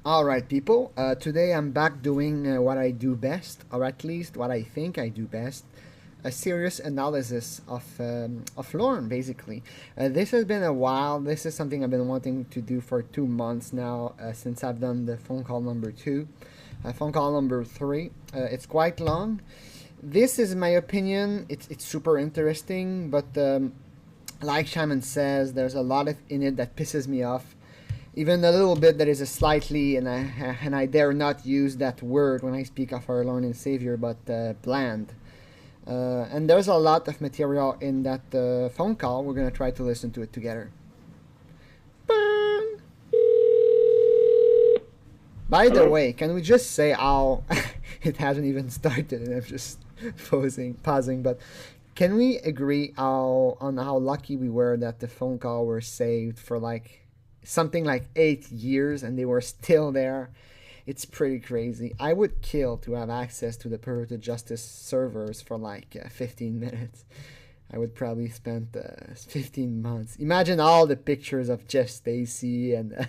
Alright, people, today I'm back doing what I do best, or at least what I think I do best, a serious analysis of Lorne, basically. This has been a while. This is something I've been wanting to do for 2 months now, since I've done the phone call number 2. Phone call number 3, it's quite long. This is my opinion. It's super interesting, but like Shaman says, there's a lot in it that pisses me off. Even a little bit that is a slightly, and I dare not use that word when I speak of our Lord and Savior, but bland. And there's a lot of material in that phone call. We're gonna try to listen to it together. Bang! By the Hello? way, can we just say how it hasn't even started and I'm just pausing, but can we agree on how lucky we were that the phone call were saved for like something like 8 years and they were still there? It's pretty crazy. I would kill to have access to the perverted justice servers for like 15 minutes. I would probably spend 15 months. Imagine all the pictures of Jeff Stacy and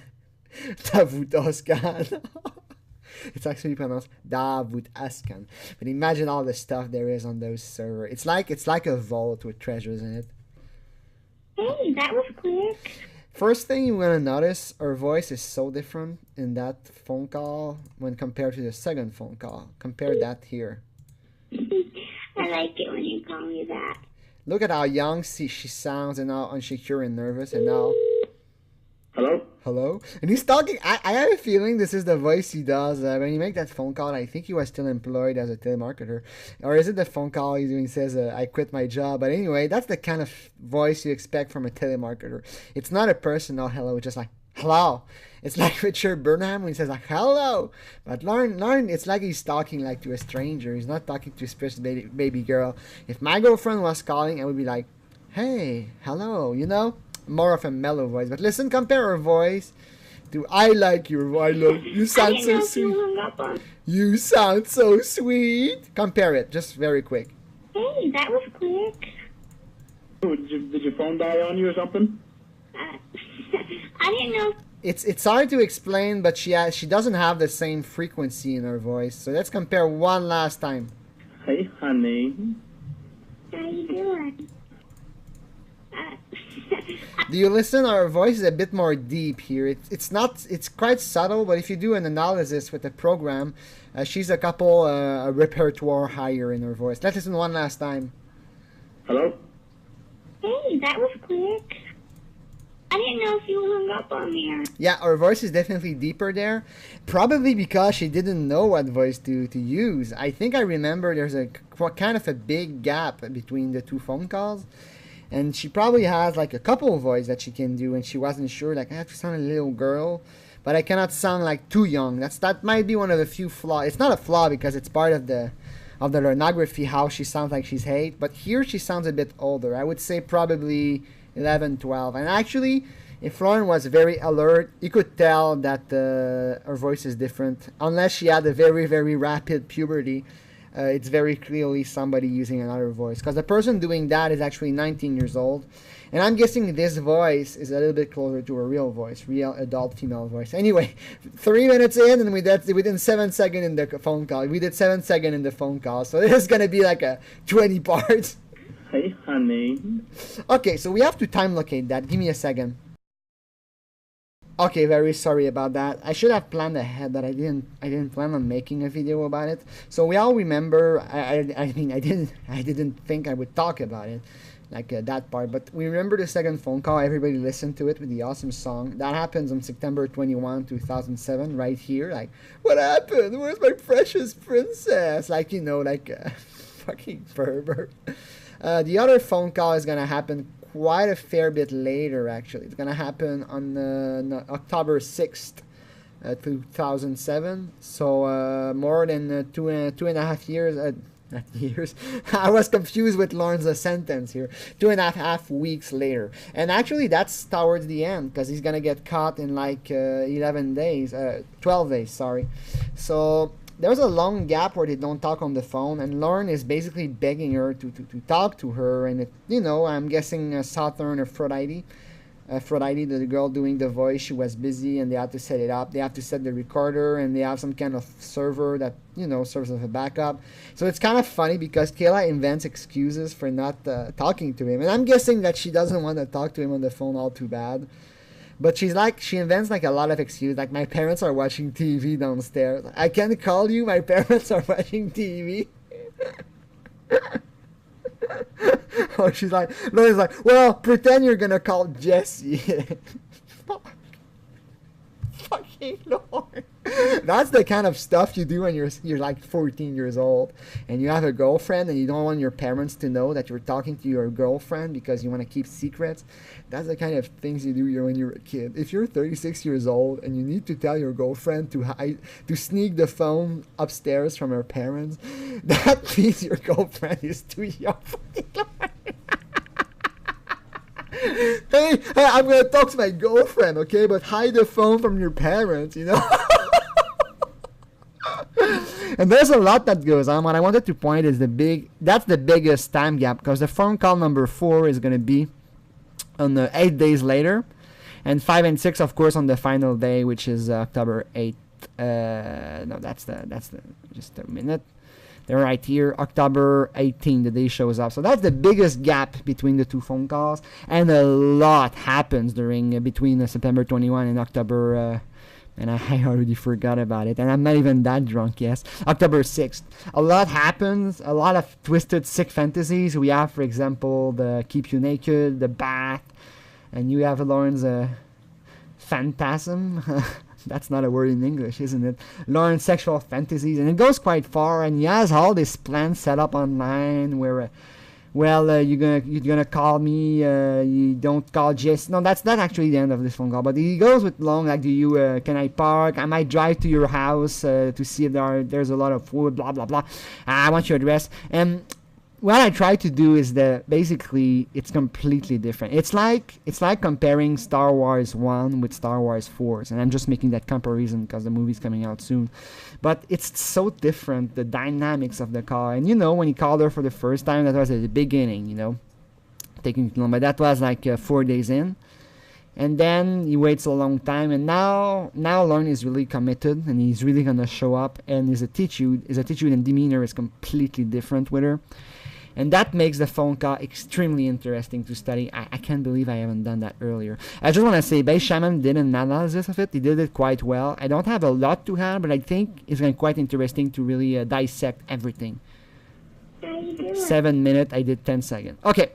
Davut Oskan. It's actually pronounced Davut Askan. But imagine all the stuff there is on those servers. It's like a vault with treasures in it. Hey, that was quick. First thing you want to notice, her voice is so different in that phone call when compared to the second phone call. Compare that here. I like it when you call me that. Look at how young she sounds and how unsecure and nervous, and now Hello? hello, and he's talking. I have a feeling this is the voice he does when you make that phone call. I think he was still employed as a telemarketer, or is it the phone call he's doing? He says, "I quit my job." But anyway, that's the kind of voice you expect from a telemarketer. It's not a personal hello, it's just like hello. It's like Richard Burnham when he says like hello. But Lorne, it's like he's talking like to a stranger. He's not talking to his precious baby girl. If my girlfriend was calling, I would be like, "Hey, hello," you know. More of a mellow voice. But listen, compare her voice to I like your voice. You I sound didn't so know if you sweet. hung up on. You sound so sweet. Compare it, just very quick. Hey, that was quick. Did your phone die on you or something? Uh, I didn't know. It's hard to explain, but she doesn't have the same frequency in her voice. So let's compare one last time. Hey, honey. How you doing? Uh, Do you listen? Our voice is a bit more deep here. It's quite subtle, but if you do an analysis with the program, she's a couple repertoire higher in her voice. Let's listen one last time. Hello? hey, that was quick. I didn't know if you hung up on me. Yeah, her voice is definitely deeper there. Probably because she didn't know what voice to use. I think I remember there's a kind of a big gap between the two phone calls. And she probably has like a couple of voices that she can do, and she wasn't sure. Like I have to sound a little girl, but I cannot sound like too young. That might be one of the few flaws. It's not a flaw because it's part of the pornography how she sounds like she's 8. But here she sounds a bit older. I would say probably 11, 12. And actually, if Lauren was very alert, you could tell that her voice is different. Unless she had a very, very rapid puberty, it's very clearly somebody using another voice. Because the person doing that is actually 19 years old. And I'm guessing this voice is a little bit closer to a real voice, real adult female voice. Anyway, 3 minutes in, and we did 7 seconds in the phone call. We did 7 seconds in the phone call. So this is going to be like a 20 parts. Hey, honey. Okay, so we have to time locate that. Give me a second. Okay, very sorry about that. I should have planned ahead, but I didn't plan on making a video about it. So we all remember. I mean, I didn't think I would talk about it, like that part. But we remember the second phone call. Everybody listened to it with the awesome song that happens on September 21, 2007, right here. Like, what happened? Where's my precious princess? Like like a fucking pervert. The other phone call is gonna happen quite a fair bit later, actually. It's gonna happen on October 6th, 2007. So more than two and a half years. Not years. I was confused with Lorne's sentence here. 2.5 weeks later. And actually, that's towards the end because he's gonna get caught in like 11 days, 12 days, sorry. So there's a long gap where they don't talk on the phone, and Lorne is basically begging her to talk to her, and I'm guessing Southern Aphrodite. Aphrodite, the girl doing the voice, she was busy and they had to set it up. They have to set the recorder and they have some kind of server that, serves as a backup. So it's kind of funny because Kayla invents excuses for not talking to him. And I'm guessing that she doesn't want to talk to him on the phone all too bad. But she invents like a lot of excuses. Like, my parents are watching TV downstairs. I can't call you, my parents are watching TV. Or she's like, Lauren's like, well, pretend you're gonna call Jesse. Fucking Lord. That's the kind of stuff you do when you're like 14 years old and you have a girlfriend and you don't want your parents to know that you're talking to your girlfriend because you want to keep secrets. That's the kind of things you do when you're a kid. If you're 36 years old and you need to tell your girlfriend to sneak the phone upstairs from her parents, that means your girlfriend is too young. Hey, I'm gonna talk to my girlfriend, okay? But hide the phone from your parents, And there's a lot that goes on. What I wanted to point is that's the biggest time gap, because the phone call number 4 is gonna be on the 8 days later, and 5 and 6, of course, on the final day, which is October 8th. No, that's the just a minute. They're right here, October 18th, the day shows up. So that's the biggest gap between the two phone calls, and a lot happens between September 21 and October, and I already forgot about it, and I'm not even that drunk, yes. October 6th. A lot happens, a lot of twisted, sick fantasies. We have, for example, the keep you naked, the bath, and you have Lauren's phantasm. That's not a word in English, isn't it? Lauren's sexual fantasies, and it goes quite far, and he has all this plan set up online where, you're gonna call me, you don't call Jess. No, that's not actually the end of this phone call, but he goes with long, like, can I park? I might drive to your house to see if there's a lot of food, blah, blah, blah. I want your address. And what I try to do is basically it's completely different. It's like comparing Star Wars 1 with Star Wars 4, and I'm just making that comparison because the movie's coming out soon. But it's so different, the dynamics of the call. And when he called her for the first time, that was at the beginning, taking too long. But that was like 4 days in. And then he waits a long time, and now Lorne is really committed, and he's really gonna show up, and his attitude and demeanor is completely different with her. And that makes the phone call extremely interesting to study. I can't believe I haven't done that earlier. I just want to say, Base Shaman did an analysis of it. He did it quite well. I don't have a lot to add, but I think it's quite interesting to really dissect everything. 7 minutes, I did 10 seconds. Okay,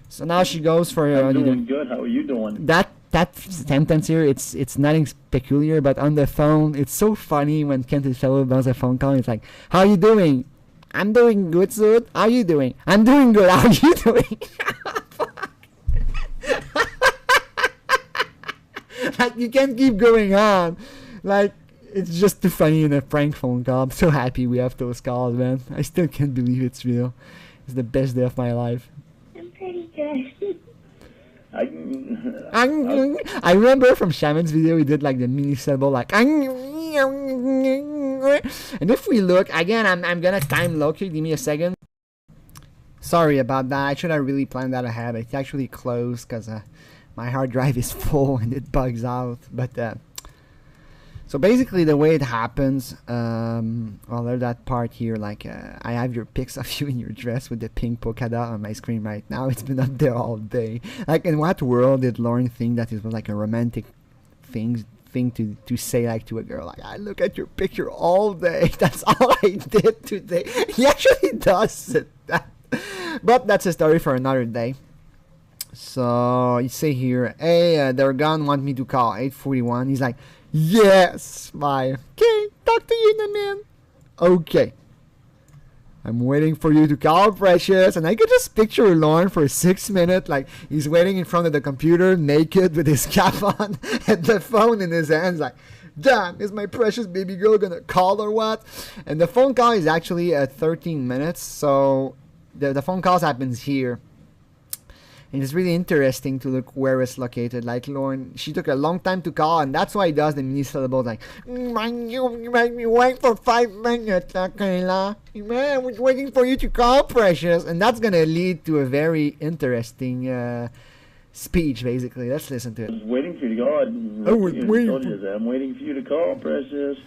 so now she goes for... I'm doing good. How are you doing? That sentence here, it's nothing peculiar, but on the phone, it's so funny when Kent is fellow does a phone call. It's like, how are you doing? I'm doing good, Sud. How are you doing? I'm doing good. How are you doing? Like, you can't keep going on. Like, it's just too funny in a prank phone call. I'm so happy we have those calls, man. I still can't believe it's real. It's the best day of my life. I'm pretty good. I remember from Shaman's video, he did like the mini syllable, like. And if we look again, I'm gonna time locate. Give me a second. Sorry about that. I should have really planned that ahead. It's actually closed because my hard drive is full and it bugs out. But so basically, the way it happens, there's that part here. Like I have your pics of you in your dress with the pink polka dot on my screen right now. It's been up there all day. Like, in what world did Lorne think that it was like a romantic thing to say, like, to a girl? Like, I look at your picture all day. That's all I did today. He actually does it. But that's a story for another day. So you say here, hey, their gun want me to call 8:41. He's like, yes, bye. Okay, talk to you in a minute. Okay. I'm waiting for you to call, precious. And I could just picture Lorne for 6 minutes, like he's waiting in front of the computer, naked with his cap on and the phone in his hands, like, damn, is my precious baby girl gonna call or what? And the phone call is actually at 13 minutes, so the phone calls happens here. And it's really interesting to look where it's located. Like, Lorne, she took a long time to call, and that's why he does the mini syllables, like, you made me wait for 5 minutes, Kayla. I was waiting for you to call, precious. And that's gonna lead to a very interesting speech, basically. Let's listen to I it. was waiting for you to go. I was waiting told you that. I'm waiting for you to call, Precious.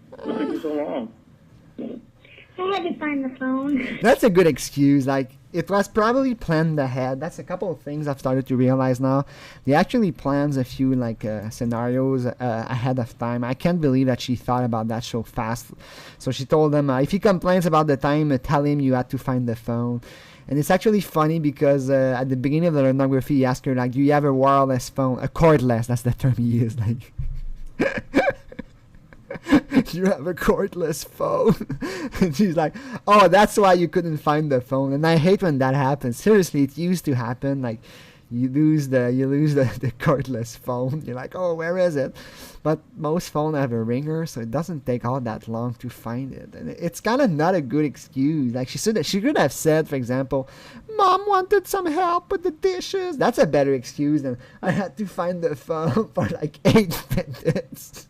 What took you so long? I had to find the phone. That's a good excuse. Like, it was probably planned ahead. That's a couple of things I've started to realize now. They actually plans a few like scenarios ahead of time. I can't believe that she thought about that so fast. So she told them, if he complains about the time, tell him you had to find the phone. And it's actually funny because at the beginning of the pornography, he asked her, like, do you have a wireless phone? A cordless, that's the term he used. Like, you have a cordless phone. And she's like, oh, that's why you couldn't find the phone. And I hate when that happens. Seriously, it used to happen. Like, you lose the cordless phone. You're like, oh, where is it? But most phones have a ringer, so it doesn't take all that long to find it. And it's kind of not a good excuse. Like, she could have said, for example, Mom wanted some help with the dishes. That's a better excuse than I had to find the phone for like 8 minutes.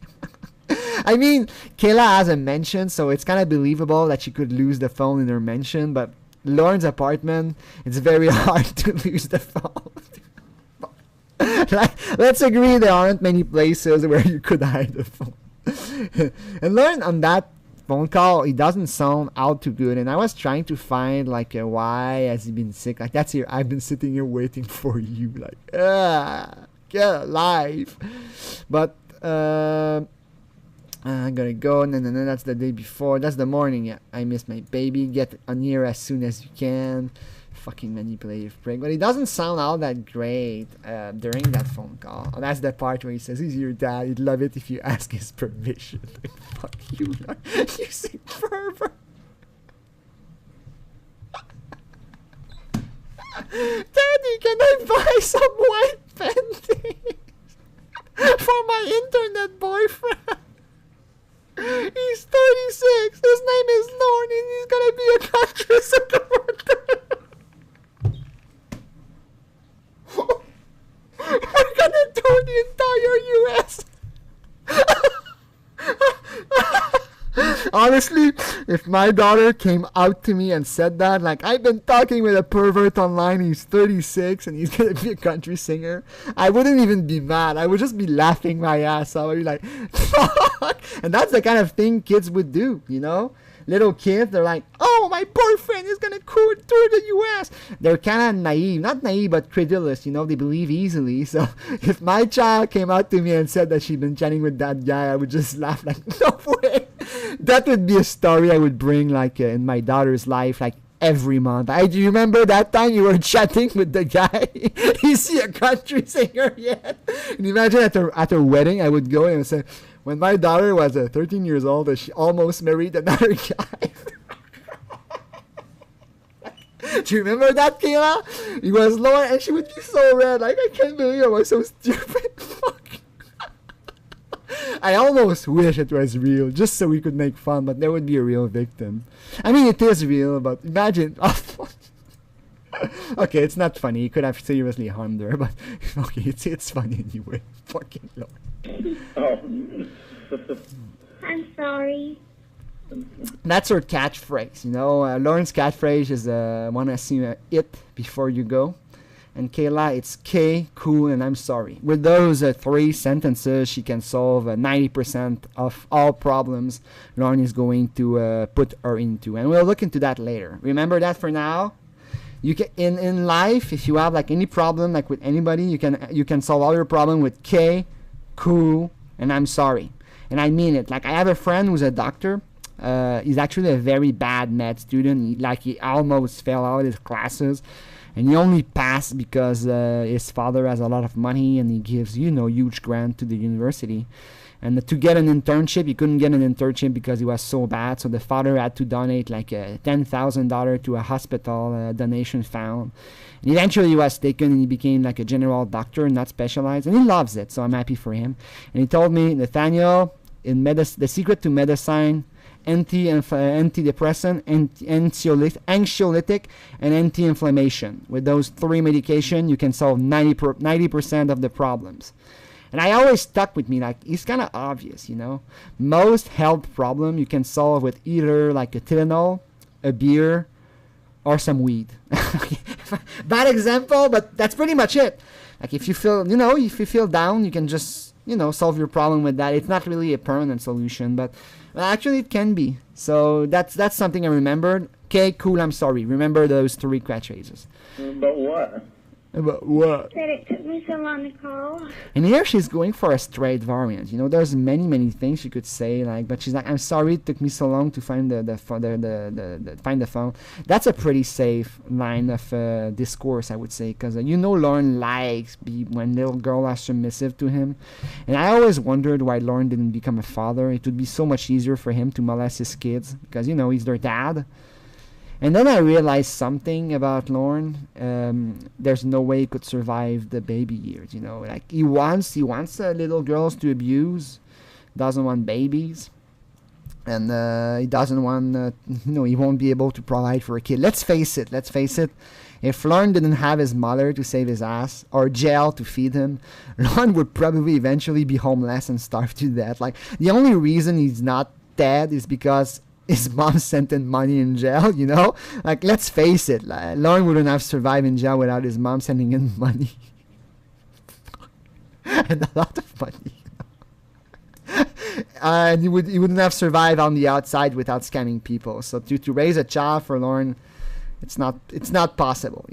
I mean, Kayla has a mansion, so it's kind of believable that she could lose the phone in her mansion, but Lorne's apartment, it's very hard to lose the phone. Like, let's agree there aren't many places where you could hide the phone. And Lorne, on that phone call, he doesn't sound out too good, and I was trying to find, like, why has he been sick? Like, that's here, I've been sitting here waiting for you, like, get alive. But, I'm gonna go, and then that's the day before. That's the morning. Yeah, I missed my baby. Get on here as soon as you can. Fucking manipulative prick. But it doesn't sound all that great during that phone call. Oh, that's the part where he says he's your dad. He'd love it if you ask his permission. Like, fuck you, you sick pervert. Daddy, can I buy some white panties for my internet boyfriend? He's 36. His name is Lorne, and he's gonna be a country singer. We're gonna tour the entire US. Honestly, if my daughter came out to me and said that, like, I've been talking with a pervert online, he's 36 and he's gonna be a country singer, I wouldn't even be mad. I would just be laughing my ass off. I'd be like, fuck. And that's the kind of thing kids would do, you know? Little kids, they're like, oh, my boyfriend is gonna tour the US. They're kind of naive, not naive, but credulous, you know, they believe easily. So if my child came out to me and said that she'd been chatting with that guy, I would just laugh like, no way. That would be a story I would bring, like, in my daughter's life, like, every month. Do you remember that time you were chatting with the guy? Is he a country singer yet? And imagine at her wedding, I would go and say, when my daughter was 13 years old, she almost married another guy. Do you remember that, Kayla? He was Lorne, and she would be so red. Like, I can't believe I was so stupid. Fuck. I almost wish it was real, just so we could make fun, but there would be a real victim. I mean, it is real, but imagine. Okay, it's not funny. He could have seriously harmed her, but okay, it's funny anyway. Fucking Lord. Oh. I'm sorry. That's her catchphrase, you know. Lorne's catchphrase is wanna see it before you go. And Kayla, it's K, cool, and I'm sorry. With those 3 sentences, she can solve 90% of all problems Lorne is going to put her into. And we'll look into that later. Remember that for now. You can in life, if you have like any problem, like with anybody, you can solve all your problem with K, cool, and I'm sorry. And I mean it. Like, I have a friend who's a doctor. He's actually a very bad med student. He almost failed out his classes. And he only passed because his father has a lot of money and he gives, huge grant to the university. And to get an internship, he couldn't get an internship because he was so bad. So the father had to donate like $10,000 to a hospital donation fund. And eventually he was taken and he became like a general doctor, not specialized. And he loves it, so I'm happy for him. And he told me, Nathaniel, the secret to medicine, antidepressant, anxiolytic, and anti-inflammation. With those 3 medications, you can solve 90% of the problems. And I always stuck with me, like, it's kind of obvious, Most health problem you can solve with either like a Tylenol, a beer, or some weed. Bad example, but that's pretty much it. Like if you feel, if you feel down, you can just, solve your problem with that. It's not really a permanent solution, but actually it can be. So that's something I remembered. Okay, cool, I'm sorry. Remember those 3 catchphrases. About what? About what? That it took me so long to call. And here she's going for a straight variant. There's many things she could say, but she's like, I'm sorry it took me so long to find find the phone. That's a pretty safe line of discourse, I would say, because Lorne likes when little girls are submissive to him. And I always wondered why Lorne didn't become a father. It would be so much easier for him to molest his kids because, he's their dad. And then I realized something about Lorne. There's no way he could survive the baby years. Like he wants little girls to abuse, doesn't want babies, and he doesn't want. He won't be able to provide for a kid. Let's face it. If Lorne didn't have his mother to save his ass or jail to feed him, Lorne would probably eventually be homeless and starve to death. Like the only reason he's not dead is because his mom sent him money in jail, Like, let's face it, Lorne wouldn't have survived in jail without his mom sending him money. And a lot of money. And he wouldn't have survived on the outside without scamming people. So to raise a child for Lorne, it's not possible,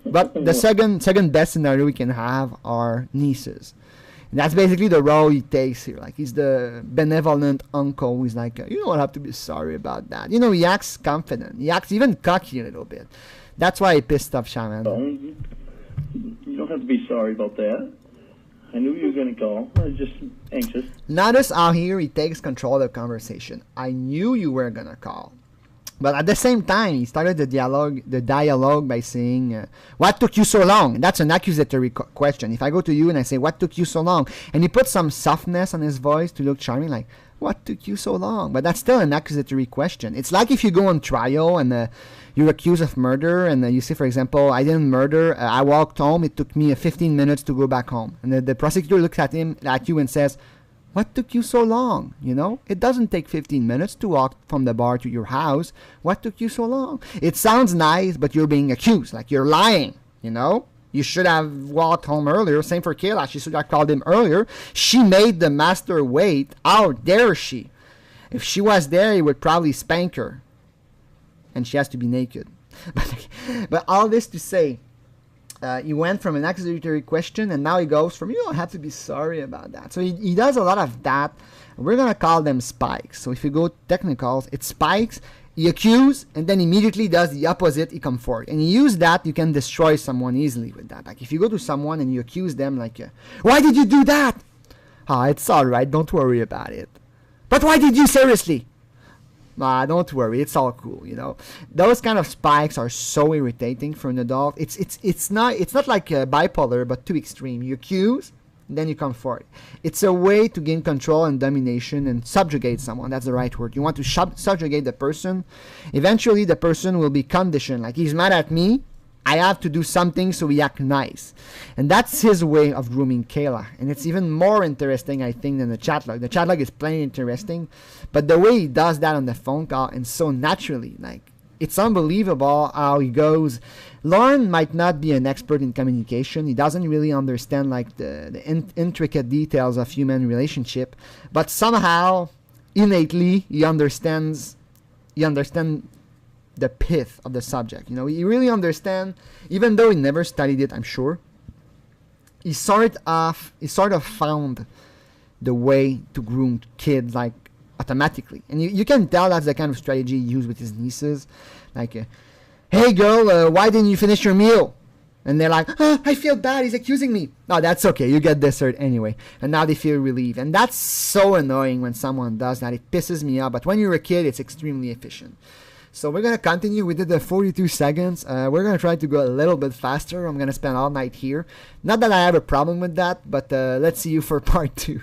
But the second best scenario we can have are nieces. And that's basically the role he takes here. Like he's the benevolent uncle who's like, you don't have to be sorry about that. He acts confident. He acts even cocky a little bit. That's why he pissed off Shaman. You don't have to be sorry about that. I knew you were going to call. I was just anxious. Notice how here he takes control of the conversation. I knew you were going to call. But at the same time, he started the dialogue by saying, what took you so long? That's an accusatory question. If I go to you and I say, what took you so long? And he puts some softness on his voice to look charming, like, what took you so long? But that's still an accusatory question. It's like if you go on trial and you're accused of murder and you say, for example, I didn't murder, I walked home, it took me 15 minutes to go back home. And the prosecutor looks at you and says, what took you so long? It doesn't take 15 minutes to walk from the bar to your house. What took you so long? It sounds nice, but you're being accused. Like you're lying, You should have walked home earlier. Same for Kayla. She should have called him earlier. She made the master wait. How dare she? If she was there, he would probably spank her. And she has to be naked. But all this to say, he went from an accusatory question and now he goes from, you don't have to be sorry about that. So he does a lot of that. We're going to call them spikes. So if you go technicals, it's spikes. He accuses and then immediately does the opposite, he comfort. And you use that, you can destroy someone easily with that. Like if you go to someone and you accuse them like, why did you do that? It's alright, don't worry about it. But why did you seriously? Don't worry, it's all cool, Those kind of spikes are so irritating for an adult. It's not like bipolar, but too extreme. You accuse, then you comfort. It's a way to gain control and domination and subjugate someone. That's the right word. You want to subjugate the person. Eventually, the person will be conditioned. Like he's mad at me, I have to do something so he act nice. And that's his way of grooming Kayla. And it's even more interesting, I think, than the chat log. The chat log is plain interesting, but the way he does that on the phone call and so naturally, like, it's unbelievable how he goes. Lorne might not be an expert in communication. He doesn't really understand like the intricate details of human relationship, but somehow, innately, he understands the pith of the subject. He really understands, even though he never studied it, I'm sure. He sort of found the way to groom kids like automatically. And you can tell that's the kind of strategy he used with his nieces. Like, hey girl, why didn't you finish your meal? And they're like, I feel bad, he's accusing me. No, that's okay, you get dessert anyway. And now they feel relieved. And that's so annoying when someone does that. It pisses me off. But when you're a kid, it's extremely efficient. So we're going to continue. We did the 42 seconds. We're going to try to go a little bit faster. I'm going to spend all night here. Not that I have a problem with that, but let's see you for part 2.